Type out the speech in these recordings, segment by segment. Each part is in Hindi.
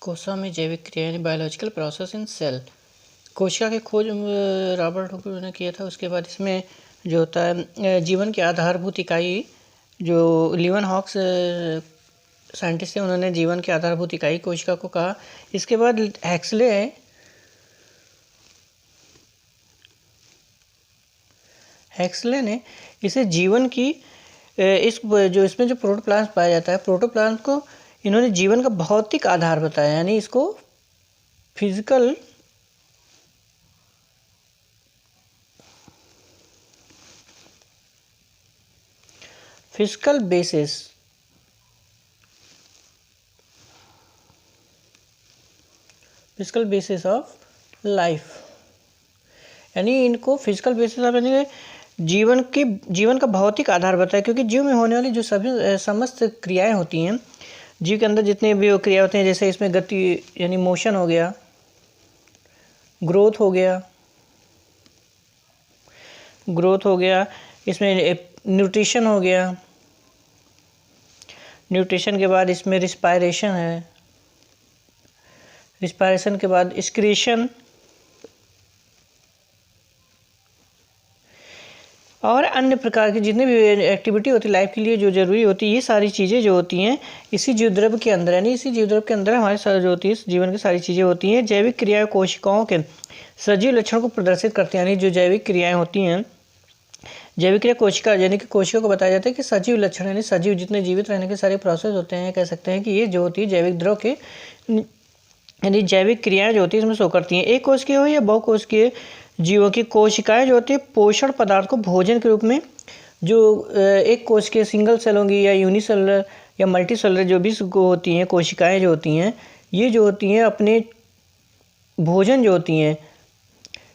कोशिका में जैविक क्रिया यानी बायोलॉजिकल प्रोसेस इन सेल। कोशिका की खोज रॉबर्ट हुक ने किया था। उसके बाद इसमें जो होता है जीवन की आधारभूत इकाई, जो लीवन हॉक्स साइंटिस्ट थे, उन्होंने जीवन की आधारभूत इकाई कोशिका को कहा। इसके बाद हेक्सले ने इसे जीवन की इसमें जो प्रोटोप्लाज्म पाया जाता है, प्रोटोप्लाज्म को इन्होंने जीवन का भौतिक आधार बताया, यानी इसको फिजिकल बेसिस ऑफ लाइफ, यानी इनको फिजिकल बेसिस ऑफ यानी जीवन का भौतिक आधार बताया। क्योंकि जीव में होने वाली जो सभी समस्त क्रियाएं होती हैं, जीव के अंदर जितने भी क्रिया होते हैं, जैसे इसमें गति यानी मोशन हो गया, ग्रोथ हो गया, इसमें न्यूट्रिशन हो गया, न्यूट्रिशन के बाद इसमें रिस्पायरेशन है, रिस्पायरेशन के बाद एक्सक्रीशन और अन्य प्रकार की जितनी भी एक्टिविटी होती है लाइफ के लिए जो जरूरी होती है, ये सारी चीज़ें जो होती हैं इसी जीवद्रव्य के अंदर, यानी इसी जीवद्रव्य के अंदर हमारे सारे जो होती है जीवन की सारी चीज़ें होती हैं। जैविक क्रियाएं कोशिकाओं के सजीव लक्षण को प्रदर्शित करती हैं, यानी जो जैविक क्रियाएं होती हैं, जैविक क्रिया कोशिका यानी कि कोशिका को बताया जाता है कि सजीव लक्षण यानी सजीव जितने जीवित रहने के सारे प्रोसेस होते हैं, कह सकते हैं कि ये जो होती है जैविक द्रव के यानी जैविक क्रियाएं जो होती है इसमें शो करती हैं। एक कोशिकीय हो या बहुकोशिकीय जीवों की कोशिकाएं जो होती है पोषण पदार्थ को भोजन के रूप में, जो एक कोशिकीय सिंगल सेल होंगी या यूनिसेलुलर या मल्टीसेलुलर जो भी होती हैं कोशिकाएं जो होती हैं, ये जो होती हैं अपने भोजन जो होती हैं,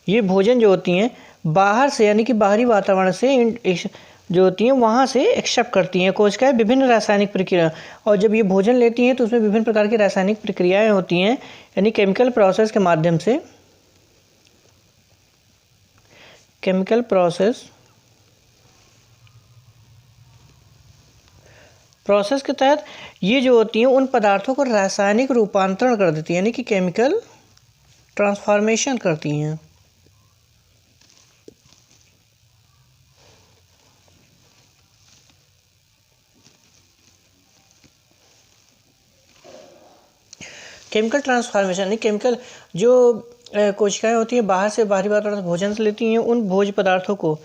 ये भोजन जो होती हैं बाहर से यानी कि बाहरी वातावरण से जो होती हैं वहाँ से एक्सेप्ट करती हैं कोशिकाएं विभिन्न रासायनिक प्रक्रिया, और जब ये भोजन लेती हैं तो उसमें विभिन्न प्रकार की रासायनिक प्रक्रियाएं होती हैं, यानी केमिकल प्रोसेस के माध्यम से, केमिकल प्रोसेस के तहत ये जो होती हैं उन पदार्थों को रासायनिक रूपांतरण कर देती हैं, यानी कि केमिकल ट्रांसफॉर्मेशन करती हैं। केमिकल ट्रांसफॉर्मेशन यानी केमिकल जो कोशिकाएं होती हैं बाहर से बाहरी वातावरण से भोजन से लेती हैं, उन भोज्य पदार्थों को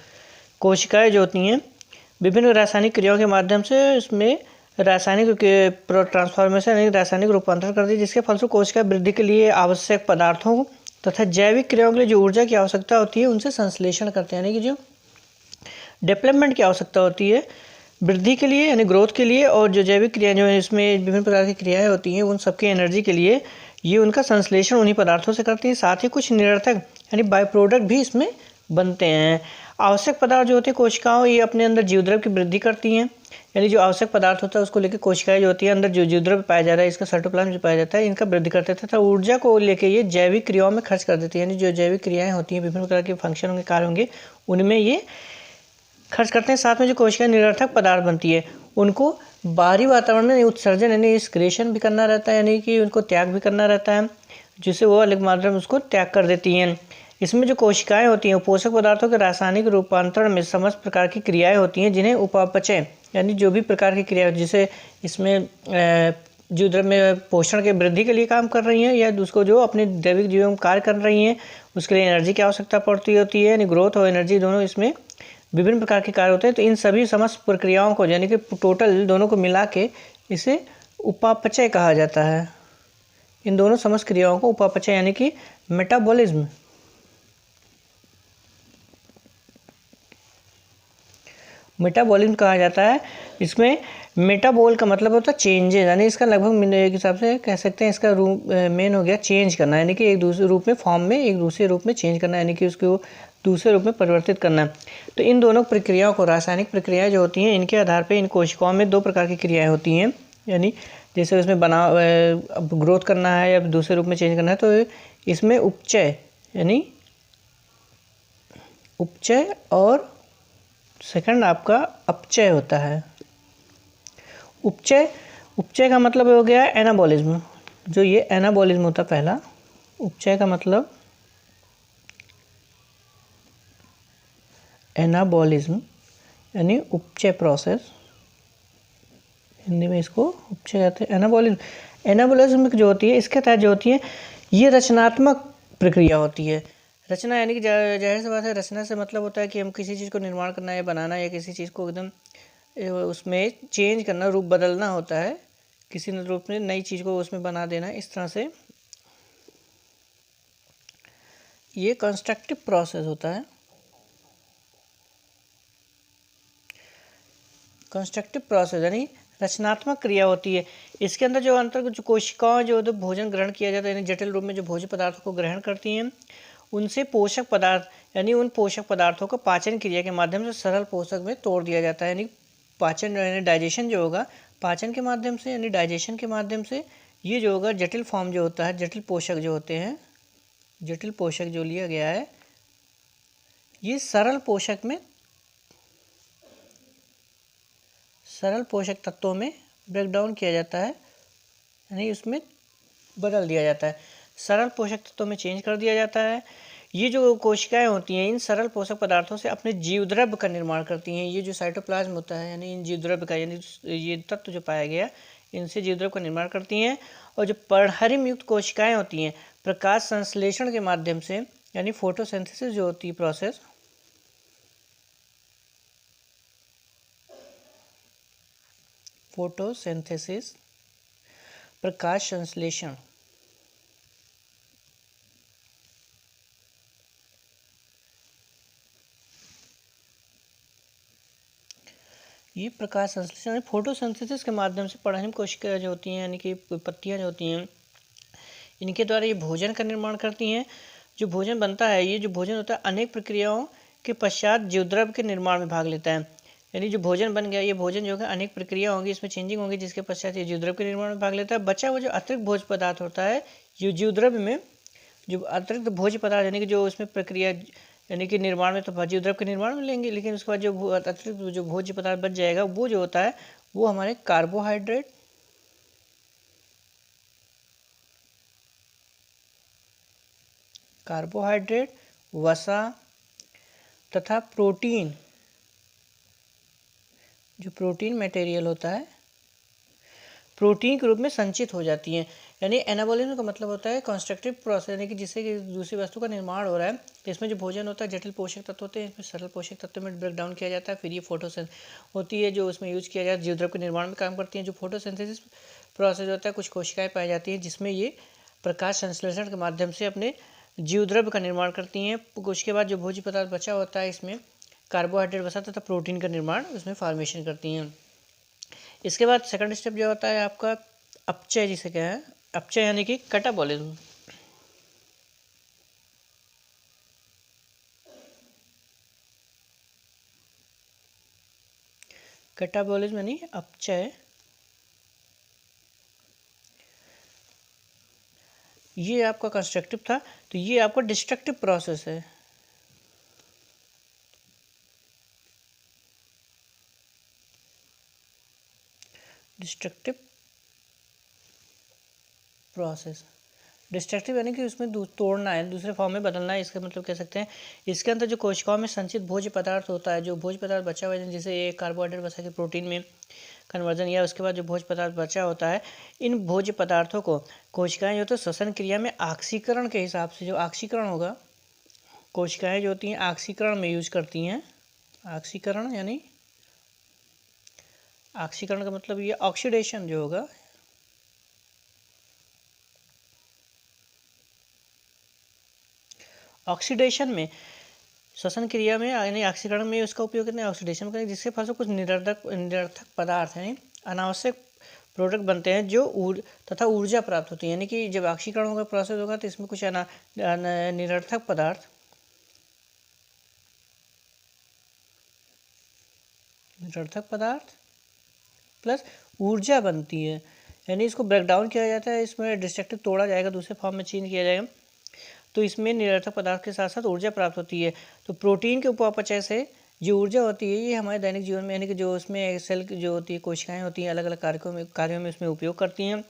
कोशिकाएं जो होती हैं विभिन्न रासायनिक क्रियाओं के माध्यम से इसमें रासायनिक ट्रांसफॉर्मेशन यानी रासायनिक रूपांतरण करती है, जिसके फलस्वरूप कोशिका वृद्धि के लिए आवश्यक पदार्थों तथा जैविक क्रियाओं के लिए जो ऊर्जा की आवश्यकता होती है उनसे संश्लेषण करते हैं, यानी कि जो डेवलपमेंट की आवश्यकता होती है वृद्धि के लिए यानी ग्रोथ के लिए, और जो जैविक क्रिया जो है इसमें विभिन्न प्रकार की क्रियाएं होती हैं उन सबकी एनर्जी के लिए ये उनका संश्लेषण उन्हीं पदार्थों से करती हैं। साथ ही कुछ निरर्थक यानी बाय प्रोडक्ट भी इसमें बनते हैं। आवश्यक पदार्थ जो होते हैं कोशिकाओं ये अपने अंदर जीवद्रव्य की वृद्धि करती हैं, यानी जो आवश्यक पदार्थ होता है उसको लेकर कोशिकाएं जो होती है अंदर जो जीवद्रव्य पाया जा रहा है, इसका साइटोप्लाज्म जो पाया जाता है, इनका वृद्धि करते थे तथा ऊर्जा को लेकर ये जैविक क्रियाओं में खर्च कर देती है, यानी जो जैविक क्रियाएं होती हैं विभिन्न प्रकार के फंक्शन होंगे, कार्य होंगे, उनमें ये खर्च करते हैं। साथ में जो कोशिका निरर्थक पदार्थ बनती है उनको बाहरी वातावरण में उत्सर्जन यानी एक्सक्रीशन भी करना रहता है, यानी कि उनको त्याग भी करना रहता है, जिससे वो अलग मात्रा में उसको त्याग कर देती हैं। इसमें जो कोशिकाएं होती हैं पोषक पदार्थों के रासायनिक रूपांतरण में समस्त प्रकार की क्रियाएं होती हैं, जिन्हें उपापचय यानी जो भी प्रकार की क्रिया जिसे इसमें जीवद्रव्य में पोषण के वृद्धि के लिए काम कर रही हैं या उसको जो अपने जैविक जीवन में कार्य कर रही हैं उसके लिए एनर्जी की आवश्यकता पड़ती होती है, यानी ग्रोथ और एनर्जी दोनों इसमें विभिन्न प्रकार के कार्य होते हैं। तो इन सभी समस्त प्रक्रियाओं को यानी कि टोटल दोनों को मिला के इसे उपापचय कहा जाता है। इन दोनों समस्त क्रियाओं को उपापचय यानी कि मेटाबॉलिज्म कहा जाता है। इसमें मेटाबॉल का मतलब होता है चेंजेस, यानी इसका लगभग एक हिसाब से कह सकते हैं इसका मेन हो गया चेंज करना, यानी कि एक दूसरे रूप में फॉर्म में एक दूसरे रूप में चेंज करना, यानी कि उसको दूसरे रूप में परिवर्तित करना। तो इन दोनों प्रक्रियाओं को रासायनिक प्रक्रियाएं जो होती हैं इनके आधार पर इन कोशिकाओं में दो प्रकार की क्रियाएं होती हैं, यानी जैसे उसमें ग्रोथ करना है या दूसरे रूप में चेंज करना है, तो इसमें उपचय यानी उपचय और सेकंड आपका अपचय होता है। उपचय का मतलब हो गया एनाबॉलिज्म, जो ये एनाबॉलिज्म होता है पहला, उपचय का मतलब एनाबॉलिज्म यानी उपचय प्रोसेस, हिंदी में इसको उपचय कहते हैं। एनाबॉलिज्म जो होती है, इसके तहत जो होती है ये रचनात्मक प्रक्रिया होती है। रचना यानी कि जाहिर सी बात है, रचना से मतलब होता है कि हम किसी चीज़ को निर्माण करना या बनाना या किसी चीज़ को एकदम उसमें चेंज करना, रूप बदलना होता है, किसी रूप में नई चीज़ को उसमें बना देना। इस तरह से ये कंस्ट्रक्टिव प्रोसेस होता है। कंस्ट्रक्टिव प्रोसेस यानी रचनात्मक क्रिया होती है। इसके अंदर जो जो कोशिकाएं जो भोजन ग्रहण किया जाता है, यानी जटिल रूप में जो भोज्य पदार्थों को ग्रहण करती हैं, उनसे पोषक पदार्थ यानी उन पोषक पदार्थों को पाचन क्रिया के माध्यम से सरल पोषक में तोड़ दिया जाता है। यानी पाचन यानी डाइजेशन जो होगा, पाचन के माध्यम से यानी डाइजेशन के माध्यम से ये जो होगा जटिल फॉर्म जो होता है, जटिल पोषक जो होते हैं, जटिल पोषक जो लिया गया है, ये सरल पोषक तत्वों में ब्रेक डाउन किया जाता है, यानी उसमें बदल दिया जाता है, सरल पोषक तत्वों में चेंज कर दिया जाता है। ये जो कोशिकाएं होती हैं, इन सरल पोषक पदार्थों से अपने जीवद्रव्य का निर्माण करती हैं। ये जो साइटोप्लाज्म होता है, यानी इन जीवद्रव्य का, यानी ये तत्व जो पाया गया, इनसे जीवद्रव्य का निर्माण करती हैं। और जो पर्णहरिम युक्त कोशिकाएं होती हैं, प्रकाश संश्लेषण के माध्यम से यानी फोटोसिंथेसिस जो होती है प्रोसेस, फोटोसिंथेसिस प्रकाश संश्लेषण, ये प्रकाश संश्लेषण यानी फोटोसिंथेसिस के माध्यम से पर्णहरिम कोशिकाएं जो होती हैं, यानी कि पत्तियां जो होती हैं, इनके द्वारा ये भोजन का निर्माण करती हैं। जो भोजन बनता है, ये जो भोजन होता है अनेक प्रक्रियाओं के पश्चात जीवद्रव्य के निर्माण में भाग लेता है। यानी जो भोजन बन गया, ये भोजन जो है अनेक प्रक्रिया होंगी, इसमें चेंजिंग होंगी, जिसके पश्चात ये जीवद्रव्य के निर्माण में भाग लेता है। बचा हुआ जो अतिरिक्त भोज्य पदार्थ होता है, ये जीवद्रव्य में जो अतिरिक्त भोज्य पदार्थ यानी कि जो उसमें प्रक्रिया यानी कि निर्माण में तो जीवद्रव्य के निर्माण में लेंगे, लेकिन उसके बाद जो अतिरिक्त जो भोज्य पदार्थ बच जाएगा, वो जो होता है वो हमारे कार्बोहाइड्रेट, वसा तथा प्रोटीन, जो प्रोटीन मटेरियल होता है, प्रोटीन के रूप में संचित हो जाती हैं। यानी एनाबॉलिज्म का मतलब होता है कंस्ट्रक्टिव प्रोसेस, यानी कि जिससे कि दूसरी वस्तु का निर्माण हो रहा है। तो इसमें जो भोजन होता है जटिल पोषक तत्व होते हैं, इसमें सरल पोषक तत्व में ब्रेक डाउन किया जाता है। फिर ये फोटोसिंथेसिस होती है जो उसमें यूज किया जाता है, जीवद्रव्य के निर्माण में काम करती हैं। जो फोटोसिंथेसिस प्रोसेस होता है, कुछ कोशिकाएं पाई जाती हैं जिसमें ये प्रकाश संश्लेषण के माध्यम से अपने जीवद्रव्य का निर्माण करती हैं। उसके बाद जो भोज्य पदार्थ बचा होता है, इसमें कार्बोहाइड्रेट, वसा तथा प्रोटीन का निर्माण उसमें फॉर्मेशन करती हैं। इसके बाद सेकंड स्टेप जो होता है आपका अपचय, जिसे क्या है अपचय यानी कि कैटाबॉलिज्म। कैटाबॉलिज्म यानी अपचय, ये आपका कंस्ट्रक्टिव था, तो ये आपका डिस्ट्रक्टिव प्रोसेस है। डिस्ट्रक्टिव प्रोसेस, डिस्ट्रक्टिव यानी कि उसमें तोड़ना है, दूसरे फॉर्म में बदलना है, इसका मतलब कह सकते हैं। इसके अंदर जो कोशिकाओं में संचित भोज्य पदार्थ होता है, जो भोज्य पदार्थ बचा हुआ है, जैसे ये कार्बोहाइड्रेट वसा के प्रोटीन में कन्वर्जन, या उसके बाद जो भोज्य पदार्थ बचा होता है, इन भोज्य पदार्थों को कोशिकाएं जो तो श्वसन क्रिया में ऑक्सीकरण के हिसाब से, जो ऑक्सीकरण होगा, कोशिकाएं जो होती हैं ऑक्सीकरण में यूज करती हैं। ऑक्सीकरण यानी ऑक्सीकरण का मतलब ये ऑक्सीडेशन जो होगा, ऑक्सीडेशन में, श्वसन क्रिया में यानी ऑक्सीकरण में उसका उपयोग करते हैं, ऑक्सीडेशन करें, जिसके फल से कुछ निरर्थक पदार्थ यानी अनावश्यक प्रोडक्ट बनते हैं जो तथा ऊर्जा प्राप्त होती है। यानी कि जब ऑक्सीकरण होगा, प्रोसेस होगा, तो इसमें कुछ निरर्थक पदार्थ प्लस ऊर्जा बनती है। यानी इसको ब्रेक डाउन किया जाता है, इसमें डिस्ट्रक्टिव तोड़ा जाएगा, दूसरे फॉर्म में चेंज किया जाएगा, तो इसमें निरर्थक पदार्थ के साथ साथ ऊर्जा प्राप्त होती है। तो प्रोटीन के उपापचय से जो ऊर्जा होती है, ये हमारे दैनिक जीवन में, यानी कि जो उसमें सेल जो होती है, कोशिकाएं होती हैं, अलग अलग कार्यों में उसमें उपयोग करती हैं।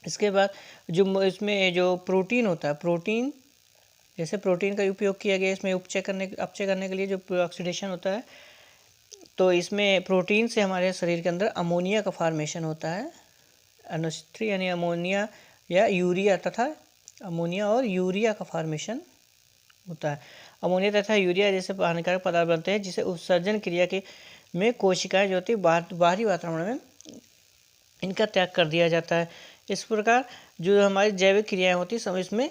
इसके बाद जो इसमें जो प्रोटीन होता है, प्रोटीन जैसे प्रोटीन का उपयोग किया गया इसमें अपचय करने के लिए जो ऑक्सीडेशन होता है, तो इसमें प्रोटीन से हमारे शरीर के अंदर अमोनिया का फॉर्मेशन होता है। NH3 यानी अमोनिया या यूरिया तथा अमोनिया और यूरिया का फॉर्मेशन होता है। अमोनिया तथा यूरिया जैसे हानिकारक पदार्थ बनते हैं जिसे उत्सर्जन क्रिया के में कोशिकाएं जो होती है बाहरी वातावरण में इनका त्याग कर दिया जाता है। इस प्रकार जो हमारी जैविक क्रियाएं होती हैं इसमें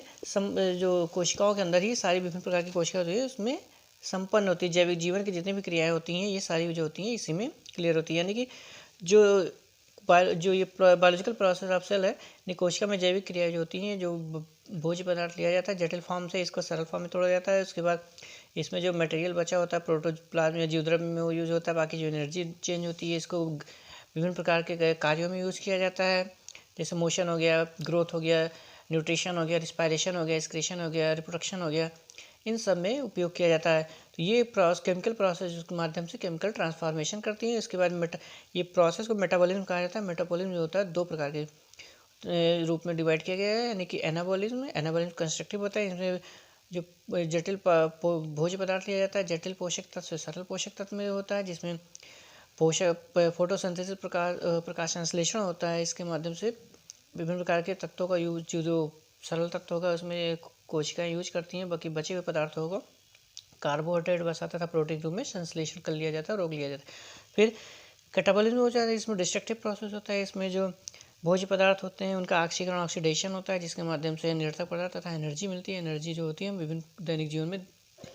जो कोशिकाओं के अंदर ही सारी विभिन्न प्रकार की कोशिकाएं होती है उसमें संपन्न होती है। जैविक जीवन की जितनी भी क्रियाएं होती हैं ये सारी जो होती हैं इसी में क्लियर होती है। यानी कि जो ये बायोलॉजिकल प्रोसेस ऑफ सेल है, कोशिका में जैविक क्रियाएं जो होती हैं, जो भोज्य पदार्थ लिया जाता है जटिल फॉर्म से इसको सरल फॉर्म में तोड़ा जाता है। उसके बाद इसमें जो मटेरियल बचा होता है प्रोटोप्लाज्म या जीवद्रव्य में वो यूज होता है। बाकी जो एनर्जी चेंज होती है इसको विभिन्न प्रकार के कार्यों में यूज किया जाता है, जैसे मोशन हो गया, ग्रोथ हो गया, न्यूट्रिशन हो गया, रिस्पायरेशन हो गया, एक्सक्रीशन हो गया, रिप्रोडक्शन हो गया, इन सब में उपयोग किया जाता है। तो ये केमिकल प्रोसेस के माध्यम से केमिकल ट्रांसफॉर्मेशन करती है। इसके बाद ये प्रोसेस को मेटाबॉलिज्म कहा जाता है। मेटाबॉलिज्म जो होता है दो प्रकार के रूप में डिवाइड किया गया है, यानी कि एनाबॉलिज्म कंस्ट्रक्टिव होता है। इसमें जो जटिल भोज्य पदार्थ लिया जाता है जटिल पोषक तत्व से सरल पोषक तत्व में होता है, जिसमें फोटोसिंथेसिस प्रकाश संश्लेषण होता है। इसके माध्यम से विभिन्न प्रकार के तत्वों का यूज, जो सरल तत्व होगा उसमें कोशिकाएं यूज करती हैं, बाकी बचे हुए पदार्थों को कार्बोहाइड्रेट वसा तथा प्रोटीन रूप में संश्लेषण कर लिया जाता है, रोक लिया जाता है। फिर कैटाबॉलिज्म हो जाता है, इसमें डिस्ट्रक्टिव प्रोसेस होता है। इसमें जो भोज्य पदार्थ होते हैं उनका ऑक्सीकरण ऑक्सीडेशन होता है, जिसके माध्यम से निरर्थक पदार्थ तथा एनर्जी मिलती है। एनर्जी जो होती है विभिन्न दैनिक जीवन में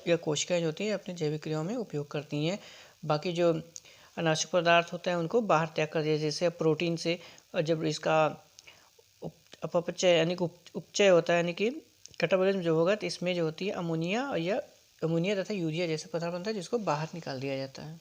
या कोशिकाएं जो होती हैं अपने जैविक क्रियाओं में उपयोग करती हैं। बाकी जो अनावश्यक पदार्थ होता है उनको बाहर त्याग कर दिया, जैसे प्रोटीन से जब इसका अपचय यानी कि उपचय होता है, यानी कि कैटाबॉलिज्म जो होगा तो इसमें जो होती है अमोनिया तथा यूरिया जैसे पदार्थ बनता है जिसको बाहर निकाल दिया जाता है।